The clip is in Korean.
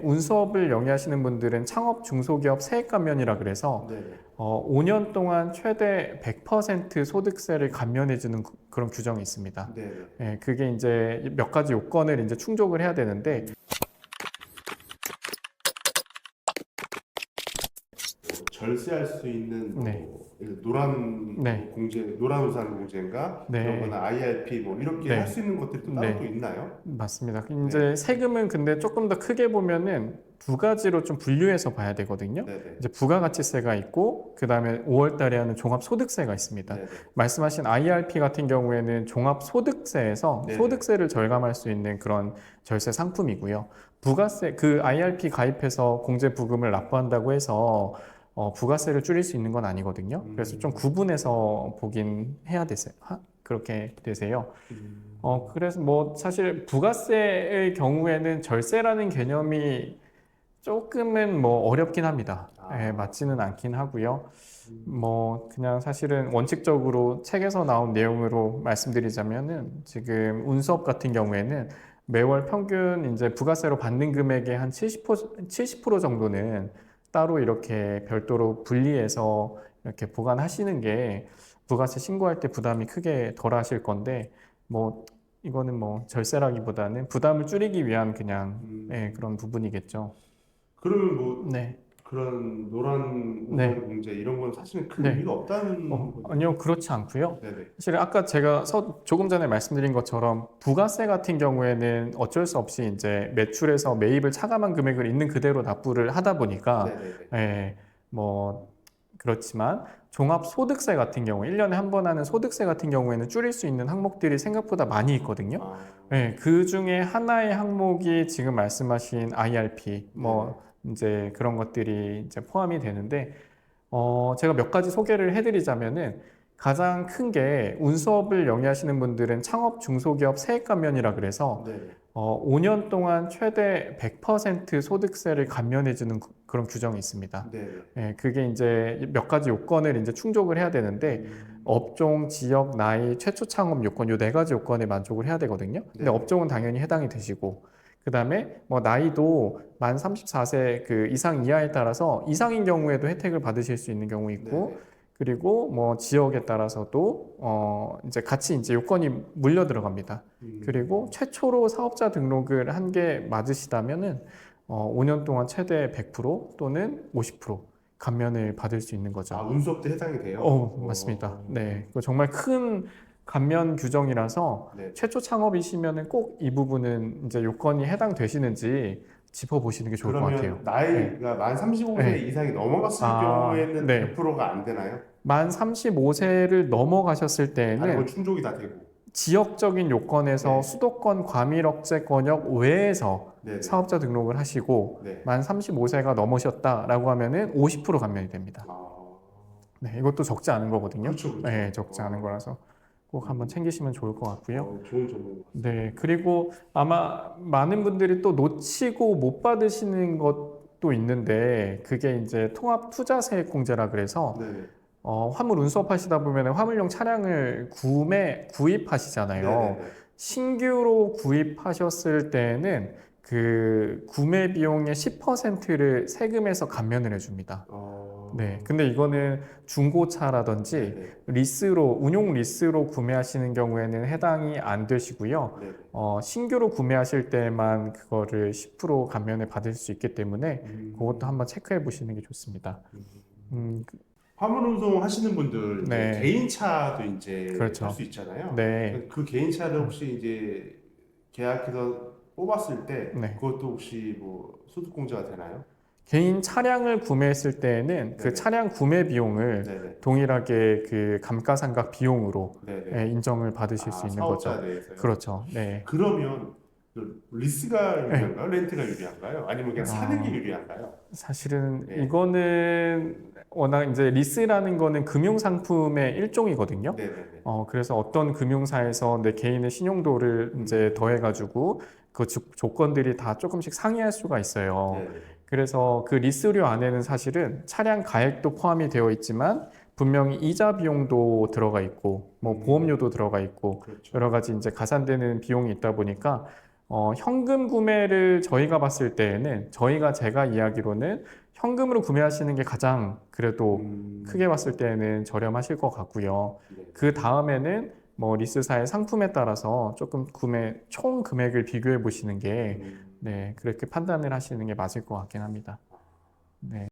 운수업을 영위하시는 분들은 창업 중소기업 세액 감면이라 그래서 네. 5년 동안 최대 100% 소득세를 감면해주는 그런 규정이 있습니다. 네. 예, 그게 이제 몇 가지 요건을 이제 충족을 해야 되는데 절세할 수 있는 네, 노란 네, 공제, 노란 우산 공제인가 그런 네, 거나 IRP 뭐 이렇게 할 수 네, 있는 것들이 또 따로 또 네. 있나요? 맞습니다. 네. 이제 세금은 근데 조금 더 크게 보면은 두 가지로 좀 분류해서 봐야 되거든요. 네네. 이제 부가가치세가 있고, 그 다음에 5월 달에 하는 종합소득세가 있습니다. 네네. 말씀하신 IRP 같은 경우에는 종합소득세에서 네네. 소득세를 절감할 수 있는 그런 절세 상품이고요. 부가세, 그 IRP 가입해서 공제부금을 납부한다고 해서 부가세를 줄일 수 있는 건 아니거든요. 그래서 좀 구분해서 보긴 해야 되세요. 그렇게 되세요. 그래서 뭐 사실 부가세의 경우에는 절세라는 개념이 조금은 뭐 어렵긴 합니다. 예, 아, 맞지는 않긴 하고요. 음, 뭐 그냥 사실은 원칙적으로 책에서 나온 내용으로 말씀드리자면은 지금 운수업 같은 경우에는 매월 평균 이제 부가세로 받는 금액의 한 70% 정도는 따로 이렇게 별도로 분리해서 이렇게 보관하시는 게 부가세 신고할 때 부담이 크게 덜 하실 건데 뭐 이거는 뭐 절세라기보다는 부담을 줄이기 위한 그냥 예, 음. 그런 부분이겠죠. 그러면 뭐 네, 그런 노란 우산 네, 공제 이런 건 사실은 큰 네. 의미가 없다는 거네요. 아니요, 그렇지 않고요. 네네. 사실 아까 제가 조금 전에 말씀드린 것처럼 부가세 같은 경우에는 어쩔 수 없이 이제 매출에서 매입을 차감한 금액을 있는 그대로 납부를 하다 보니까 네네네. 예, 뭐 그렇지만 종합소득세 같은 경우 1년에 한 번 하는 소득세 같은 경우에는 줄일 수 있는 항목들이 생각보다 많이 있거든요. 아, 예, 그 중에 하나의 항목이 지금 말씀하신 IRP 네네. 뭐 이제 그런 것들이 이제 포함이 되는데 제가 몇 가지 소개를 해드리자면은 가장 큰 게 운수업을 영위하시는 분들은 창업 중소기업 세액 감면이라 그래서 네네. 5년 동안 최대 100% 소득세를 감면해주는 그런 규정이 있습니다. 네네. 예, 그게 이제 몇 가지 요건을 이제 충족을 해야 되는데 업종, 지역, 나이, 최초 창업 요건 요 네 가지 요건에 만족을 해야 되거든요. 근데 네네. 업종은 당연히 해당이 되시고 그다음에 뭐 나이도 만 34세 그 이상 이하에 따라서 이상인 경우에도 혜택을 받으실 수 있는 경우 있고 네네. 그리고 뭐 지역에 따라서도 이제 같이 이제 요건이 물려 들어갑니다. 그리고 음. 최초로 사업자 등록을 한 게 맞으시다면은 5년 동안 최대 100% 또는 50% 감면을 받을 수 있는 아, 거죠. 운수업도 해당이 돼요? 맞습니다. 네, 그거 정말 큰 감면 규정이라서 네. 최초 창업이시면은 꼭 이 부분은 이제 요건이 해당되시는지 짚어보시는 게 좋을 것 같아요. 그러면 네, 나이가 만 35세 네. 이상이 넘어갔을 아, 경우에는 네. 100%가 안 되나요? 만 35세를 넘어가셨을 다른 건 때에는 충족이 다 되고. 지역적인 요건에서 네. 수도권 과밀억제권역 외에서 네네. 사업자 등록을 하시고 네. 만 35세가 넘으셨다라고 하면은 50% 감면이 됩니다. 아, 네, 이것도 적지 않은 거거든요. 그렇죠, 네, 그렇죠. 적지 않은 거라서 꼭 한번 챙기시면 좋을 것 같고요. 좋은 정보인 것 같습니다. 네, 그리고 아마 많은 분들이 또 놓치고 못 받으시는 것도 있는데 그게 이제 통합 투자세액 공제라 그래서 네네. 화물 운수업 하시다 보면 화물용 차량을 구입하시잖아요. 네네네. 신규로 구입하셨을 때는 그 구매 비용의 10%를 세금에서 감면을 해줍니다. 네, 근데 이거는 중고차라든지 네네. 운용 리스로 구매하시는 경우에는 해당이 안 되시고요. 네네. 신규로 구매하실 때만 그거를 10% 감면을 받을 수 있기 때문에 그것도 음, 한번 체크해 보시는 게 좋습니다. 음. 음, 화물 운송 하시는 분들 이제 네, 개인차도 이제 할 수 그렇죠. 있잖아요. 네, 그 개인차를 음, 혹시 이제 계약해서 뽑았을 때 네. 그것도 혹시 뭐 소득공제가 되나요? 개인 차량을 구매했을 때에는 그 네네. 차량 구매 비용을 네네. 동일하게 그 감가상각 비용으로 네네. 인정을 받으실 수 아, 있는 사업자에 거죠. 대해서요? 그렇죠. 네. 그러면 그 리스가 네. 유리한가요? 렌트가 유리한가요? 아니면 그냥 사는 게 어, 유리한가요? 사실은 네. 이거는 워낙 이제 리스라는 거는 금융상품의 일종이거든요. 네네네. 그래서 어떤 금융사에서 내 개인의 신용도를 이제 음, 더해가지고 그 조건들이 다 조금씩 상이할 수가 있어요. 네네. 그래서 그 리스료 안에는 사실은 차량 가액도 포함이 되어 있지만 분명히 이자 비용도 들어가 있고 뭐 음, 보험료도 들어가 있고 그렇죠. 여러 가지 이제 가산되는 비용이 있다 보니까 현금 구매를 저희가 봤을 때에는 제가 이야기로는 현금으로 구매하시는 게 가장 그래도 크게 봤을 때는 저렴하실 것 같고요. 네. 그 다음에는 뭐 리스사의 상품에 따라서 조금 총 금액을 비교해 보시는 게 네, 그렇게 판단을 하시는 게 맞을 것 같긴 합니다. 네.